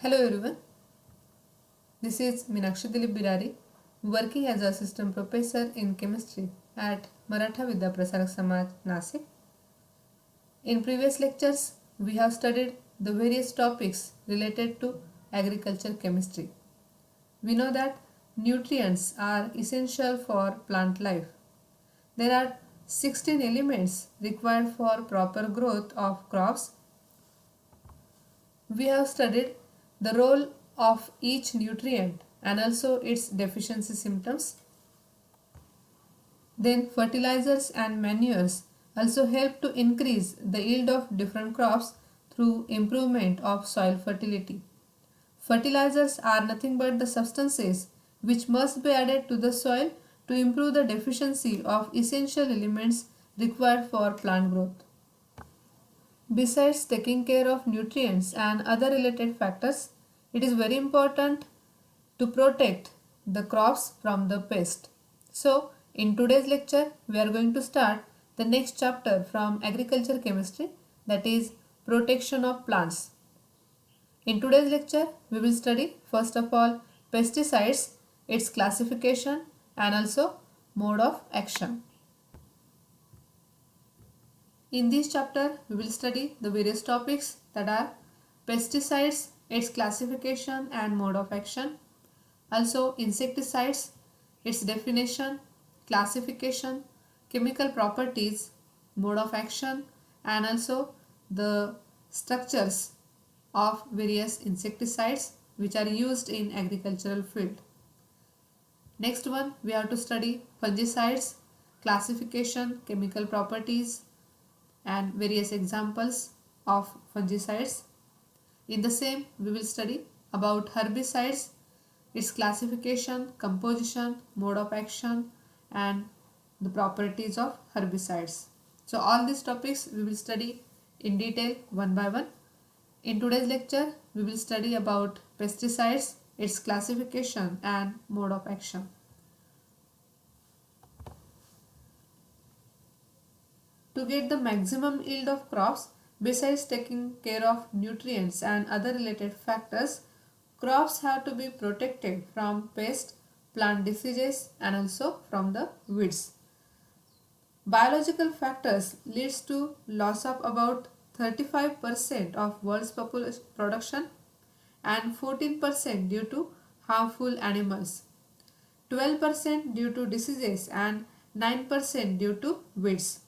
Hello everyone, this is Meenakshi Dilip Birari, working as assistant professor in chemistry at Maratha Vidya Prasarak Samaj, Nasik. In previous lectures, we have studied the various topics related to agriculture chemistry. We know that nutrients are essential for plant life. There are 16 elements required for proper growth of crops. We have studied the role of each nutrient and also its deficiency symptoms. Then fertilizers and manures also help to increase the yield of different crops through improvement of soil fertility. Fertilizers are nothing but the substances which must be added to the soil to improve the deficiency of essential elements required for plant growth. Besides taking care of nutrients and other related factors, it is very important to protect the crops from the pest. So, in today's lecture, we are going to start the next chapter from agriculture chemistry, that is protection of plants. In today's lecture, we will study first of all pesticides, its classification and also mode of action. In this chapter, we will study the various topics that are pesticides, its classification and mode of action. Also insecticides, its definition, classification, chemical properties, mode of action and also the structures of various insecticides which are used in agricultural field. Next one, we have to study fungicides, classification, chemical properties and various examples of fungicides. In the same, we will study about herbicides, its classification, composition, mode of action and the properties of herbicides. So all these topics we will study in detail one by one. In today's lecture, we will study about pesticides, its classification and mode of action. To get the maximum yield of crops, besides taking care of nutrients and other related factors, crops have to be protected from pest, plant diseases and also from the weeds. Biological factors leads to loss of about 35% of world's production and 14% due to harmful animals, 12% due to diseases and 9% due to weeds.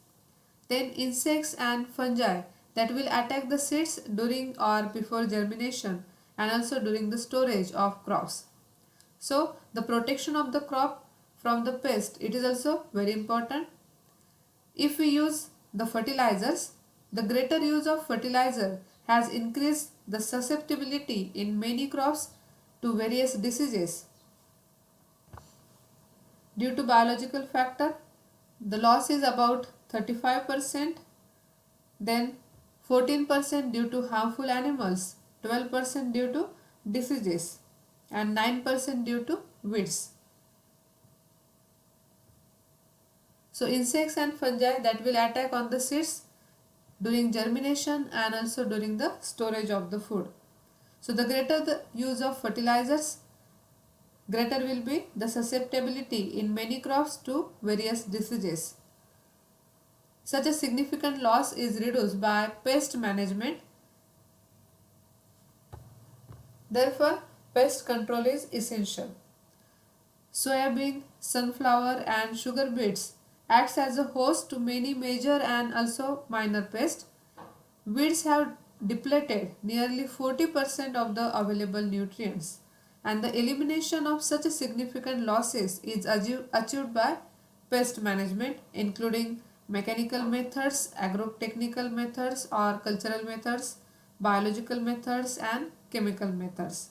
Then insects and fungi that will attack the seeds during or before germination and also during the storage of crops. So the protection of the crop from the pest, it is also very important. If we use the fertilizers, the greater use of fertilizer has increased the susceptibility in many crops to various diseases. Due to biological factor, the loss is about 35%, then 14% due to harmful animals, 12% due to diseases and 9% due to weeds. So insects and fungi that will attack on the seeds during germination and also during the storage of the food. So the greater the use of fertilizers, greater will be the susceptibility in many crops to various diseases. Such a significant loss is reduced by pest management. Therefore, pest control is essential. Soybean, sunflower and sugar beets acts as a host to many major and also minor pests. Weeds have depleted nearly 40% of the available nutrients and the elimination of such a significant losses is achieved by pest management, including mechanical methods, agrotechnical methods or cultural methods, biological methods and chemical methods.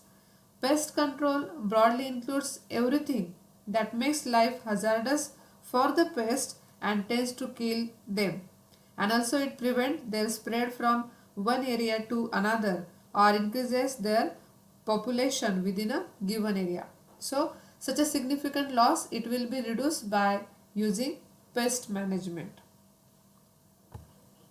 Pest control broadly includes everything that makes life hazardous for the pest and tends to kill them, and also it prevents their spread from one area to another or increases their population within a given area. So such a significant loss it will be reduced by using pest management.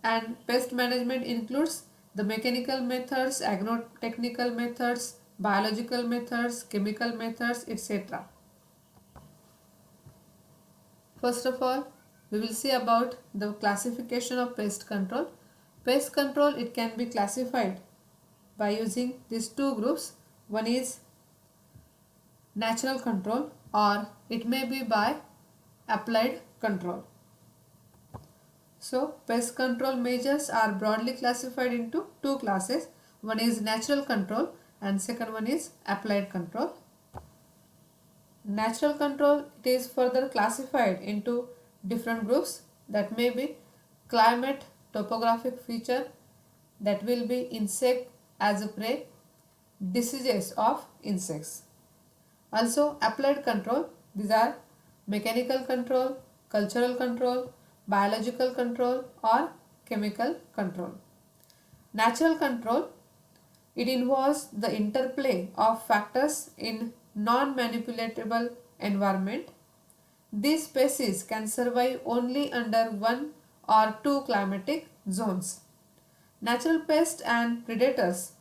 And pest management includes the mechanical methods, agrotechnical methods, biological methods, chemical methods, etc. First of all, we will see about the classification of pest control. Pest control, it can be classified by using these two groups. One is natural control, or it may be by applied control. So, pest control measures are broadly classified into two classes. One is natural control and second one is applied control. Natural control, it is further classified into different groups, that may be climate, topographic feature, that will be insect as a prey, diseases of insects. Also applied control, these are mechanical control, cultural control, biological control or chemical control. Natural control, it involves the interplay of factors in non-manipulatable environment. These species can survive only under one or two climatic zones. Natural pests and predators,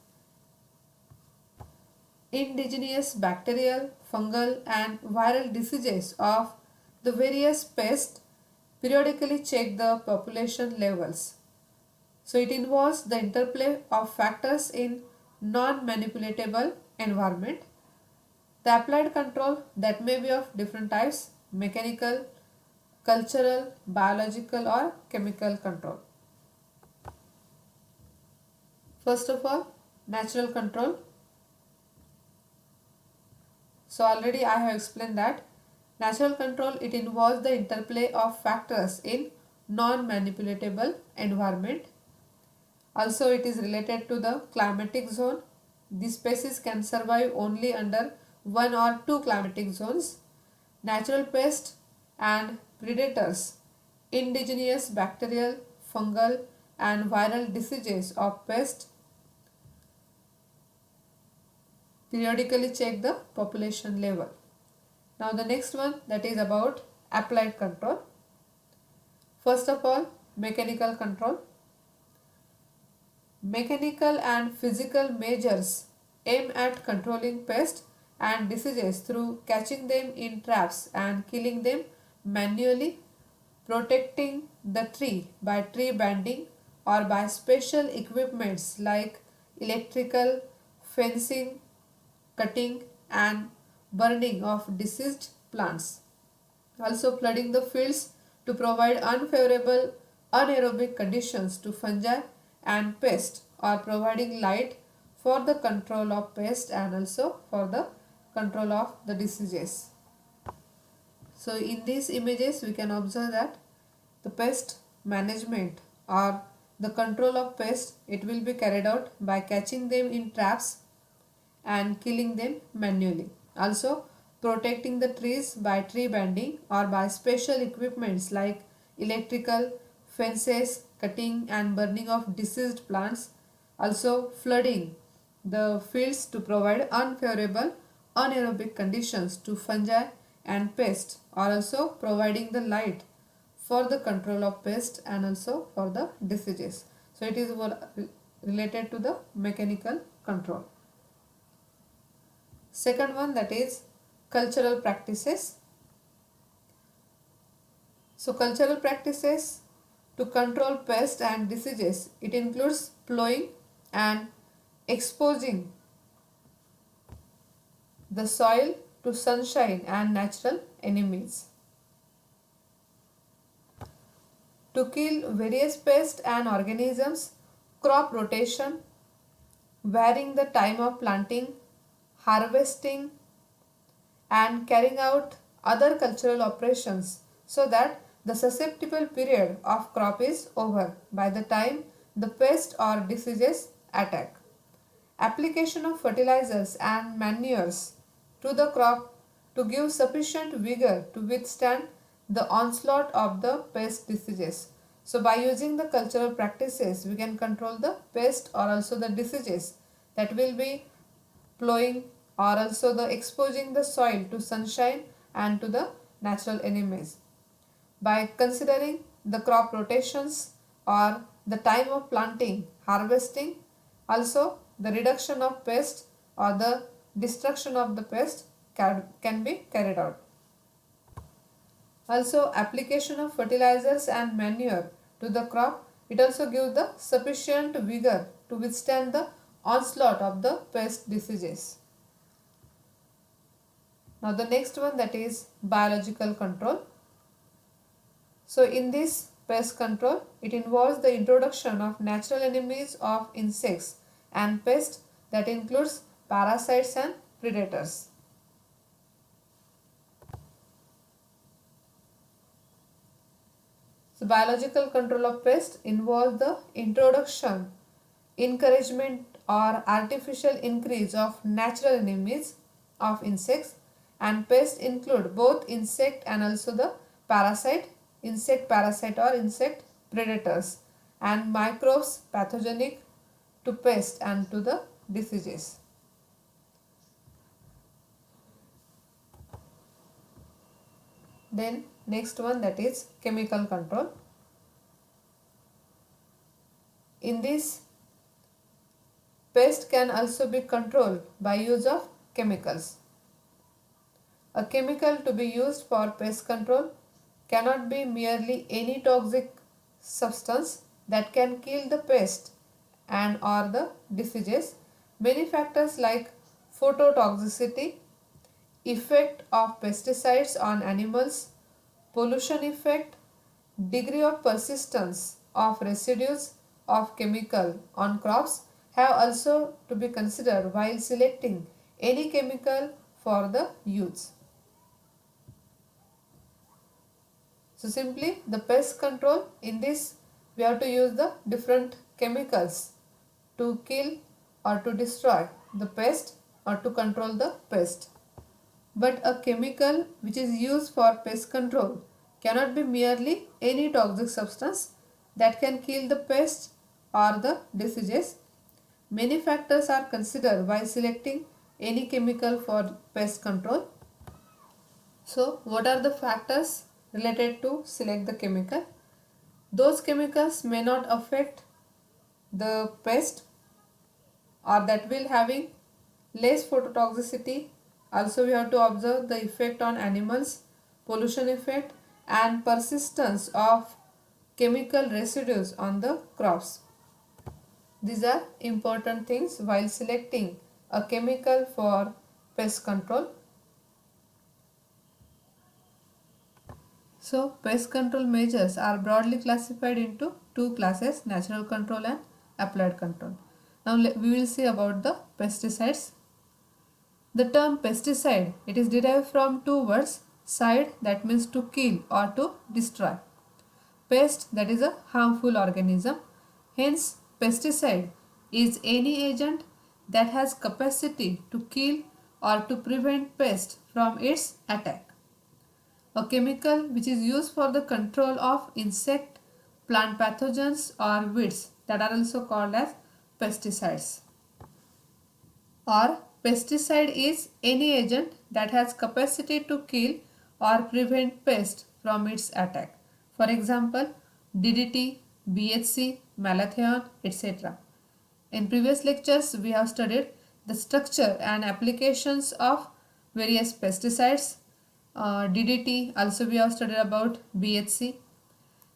indigenous bacterial, fungal and viral diseases of the various pests periodically check the population levels. So it involves the interplay of factors in non-manipulatable environment. The applied control, that may be of different types: mechanical, cultural, biological or chemical control. First of all, natural control. So already I have explained that natural control, it involves the interplay of factors in non-manipulatable environment. Also it is related to the climatic zone. These species can survive only under one or two climatic zones. Natural pests and predators, indigenous bacterial, fungal and viral diseases of pests periodically check the population level. Now the next one, that is about applied control. First of all, mechanical control. Mechanical and physical measures aim at controlling pests and diseases through catching them in traps and killing them manually, protecting the tree by tree banding or by special equipments like electrical, fencing, cutting and burning of diseased plants. Also flooding the fields to provide unfavorable anaerobic conditions to fungi and pests, or providing light for the control of pests and also for the control of the diseases. So in these images we can observe that the pest management or the control of pests, it will be carried out by catching them in traps and killing them manually. Also protecting the trees by tree banding or by special equipments like electrical, fences, cutting and burning of diseased plants. Also flooding the fields to provide unfavorable anaerobic conditions to fungi and pests, or also providing the light for the control of pests and also for the diseases. So it is related to the mechanical control. Second one, that is cultural practices. So cultural practices to control pests and diseases, it includes plowing and exposing the soil to sunshine and natural enemies. To kill various pests and organisms, crop rotation, varying the time of planting, harvesting and carrying out other cultural operations so that the susceptible period of crop is over by the time the pest or diseases attack. Application of fertilizers and manures to the crop to give sufficient vigor to withstand the onslaught of the pest diseases. So by using the cultural practices, we can control the pest or also the diseases, that will be plowing or also the exposing the soil to sunshine and to the natural enemies. By considering the crop rotations or the time of planting, harvesting, also the reduction of pests or the destruction of the pest can be carried out. Also, application of fertilizers and manure to the crop, it also gives the sufficient vigor to withstand the onslaught of the pest diseases. Now the next one, that is biological control. So in this pest control, it involves the introduction of natural enemies of insects and pests, that includes parasites and predators. So biological control of pests involves the introduction, encouragement or artificial increase of natural enemies of insects, and pests include both insect and also the parasite, insect parasite or insect predators, and microbes pathogenic to pest and to the diseases. Then next one, that is chemical control. In this, pest can also be controlled by use of chemicals. A chemical to be used for pest control cannot be merely any toxic substance that can kill the pest and or the diseases. Many factors like phototoxicity, effect of pesticides on animals, pollution effect, degree of persistence of residues of chemical on crops have also to be considered while selecting any chemical for the use. So simply the pest control, in this we have to use the different chemicals to kill or to destroy the pest or to control the pest. But a chemical which is used for pest control cannot be merely any toxic substance that can kill the pest or the diseases. Many factors are considered while selecting any chemical for pest control. So, what are the factors related to select the chemical? Those chemicals may not affect the pest or that will having less phototoxicity. Also we have to observe the effect on animals, pollution effect and persistence of chemical residues on the crops. These are important things while selecting a chemical for pest control. So pest control measures are broadly classified into two classes, natural control and applied control. Now we will see about the pesticides. The term pesticide, it is derived from two words, side that means to kill or to destroy. Pest, that is a harmful organism. Hence pesticide is any agent that has capacity to kill or to prevent pest from its attack. A chemical which is used for the control of insect, plant pathogens or weeds, that are also called as pesticides. Or pesticide is any agent that has capacity to kill or prevent pest from its attack. For example, DDT, BHC, malathion, etc. In previous lectures, we have studied the structure and applications of various pesticides. DDT, also we have studied about BHC.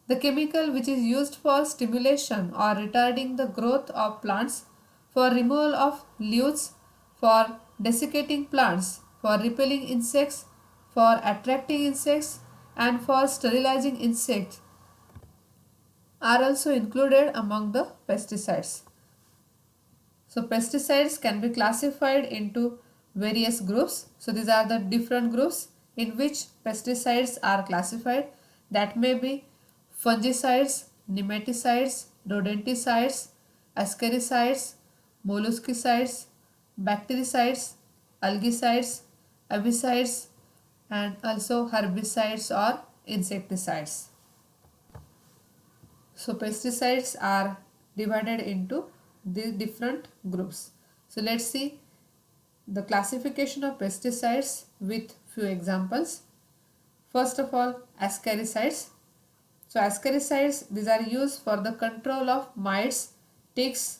The chemical which is used for stimulation or retarding the growth of plants, for removal of leaves, for desiccating plants, for repelling insects, for attracting insects and for sterilizing insects are also included among the pesticides. So pesticides can be classified into various groups. So these are the different groups in which pesticides are classified. That may be fungicides, nematicides, rodenticides, ascaricides, molluscicides, bactericides, algicides, herbicides and also herbicides or insecticides. So pesticides are divided into the different groups. So let's see the classification of pesticides with few examples. First of all, ascaricides. So ascaricides, these are used for the control of mites, ticks,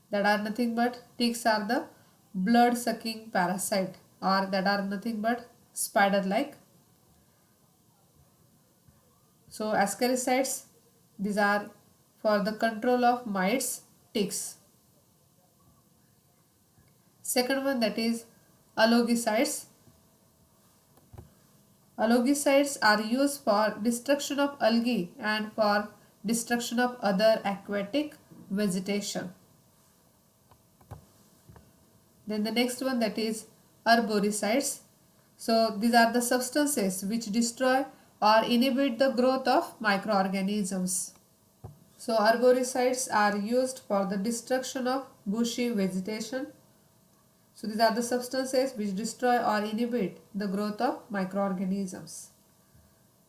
that are nothing but ticks are the blood sucking parasite, or that are nothing but spider like. So ascaricides, these are for the control of mites, ticks. Second one, that is algicides. Algicides are used for destruction of algae and for destruction of other aquatic vegetation. Then the next one, that is herboricides. So these are the substances which destroy or inhibit the growth of microorganisms. So herboricides are used for the destruction of bushy vegetation. So these are the substances which destroy or inhibit the growth of microorganisms.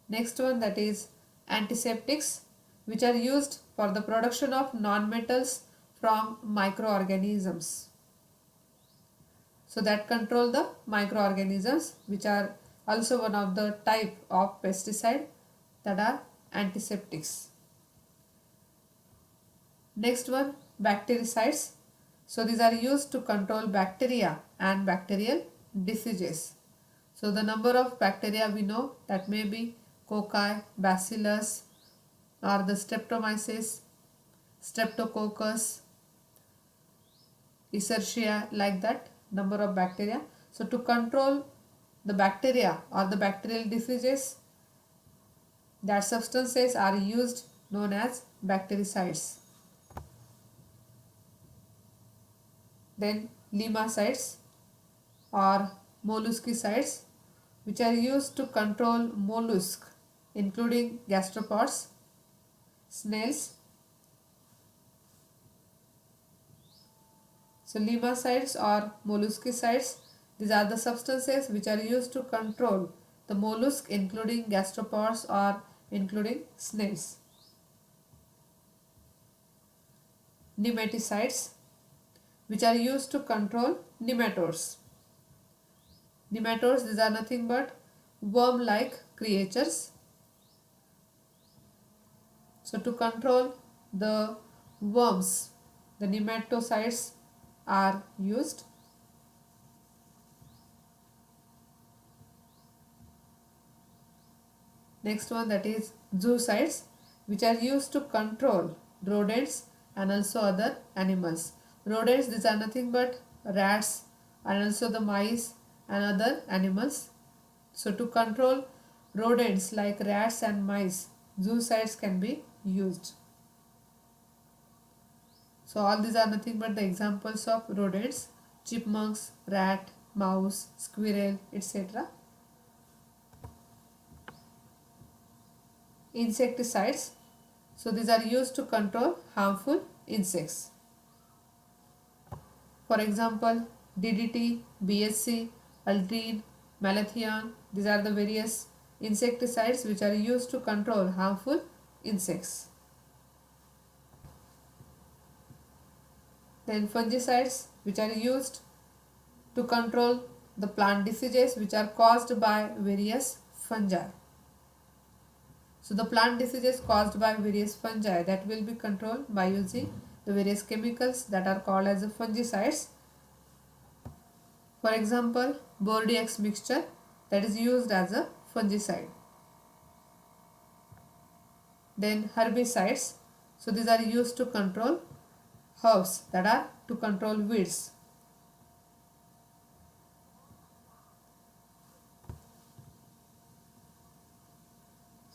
Next one, that is antiseptics, which are used for the production of non-metals from microorganisms. So that control the microorganisms, which are also one of the type of pesticide, that are antiseptics. Next one, bactericides. So these are used to control bacteria and bacterial diseases. So the number of bacteria we know, that may be cocci, bacillus, or the streptomyces, streptococcus, escherichia, like that number of bacteria. So to control the bacteria or the bacterial diseases, that substances are used, known as bactericides. Then limicides or molluscicides, which are used to control mollusk, including gastropods, snails. So limicides or molluscicides, these are the substances which are used to control the mollusk, including gastropods or including snails. Nematicides, which are used to control nematodes. Nematodes, these are nothing but worm-like creatures. So to control the worms, the nematicides are used. Next one, that is zoocides, which are used to control rodents and also other animals. Rodents, these are nothing but rats and also the mice and other animals. So to control rodents like rats and mice, zoocides can be used. So all these are nothing but the examples of rodents: chipmunks, rat, mouse, squirrel, etc. Insecticides. So these are used to control harmful insects. For example, DDT, BSC, Aldrin, Malathion. These are the various insecticides which are used to control harmful insects. Then fungicides, which are used to control the plant diseases which are caused by various fungi. So the plant diseases caused by various fungi, that will be controlled by using the various chemicals that are called as the fungicides. For example, Bordeaux mixture, that is used as a fungicide. Then herbicides. So these are used to control herbs, that are to control weeds.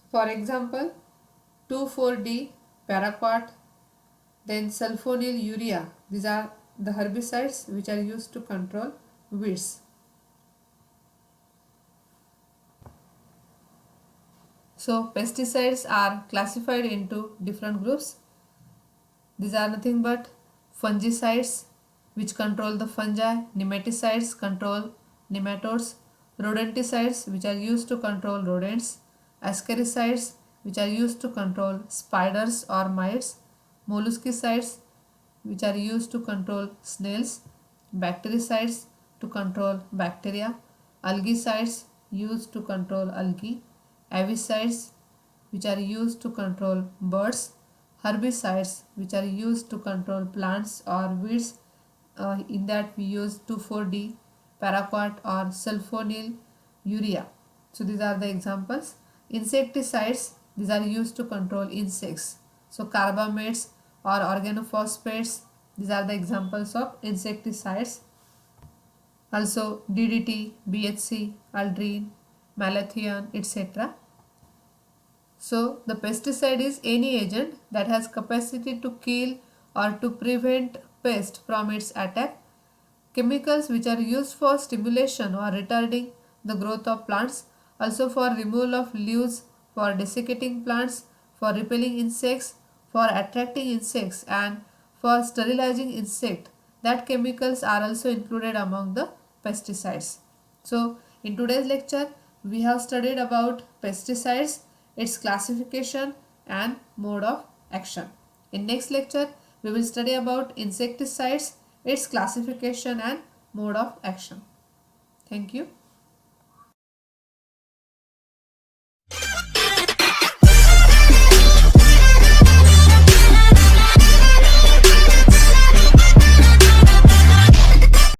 For example, 2,4-D, paraquat, then sulfonyl urea. These are the herbicides which are used to control weeds. So pesticides are classified into different groups. These are nothing but fungicides, which control the fungi; nematicides control nematodes; rodenticides, which are used to control rodents; ascaricides, which are used to control spiders or mites; molluscicides, which are used to control snails; bactericides, to control bacteria; algicides, used to control algae; avicides, which are used to control birds; herbicides, which are used to control plants or weeds; in that we use 2,4-D, paraquat or sulfonyl urea. So these are the examples. Insecticides, these are used to control insects. So carbamates or organophosphates, these are the examples of insecticides. Also DDT, BHC, aldrin, malathion, etc. So the pesticide is any agent that has capacity to kill or to prevent pest from its attack. Chemicals which are used for stimulation or retarding the growth of plants, also for removal of leaves, for desiccating plants, for repelling insects, for attracting insects and for sterilizing insect. That chemicals are also included among the pesticides. So in today's lecture we have studied about pesticides, its classification and mode of action. In next lecture we will study about insecticides, its classification and mode of action. Thank you.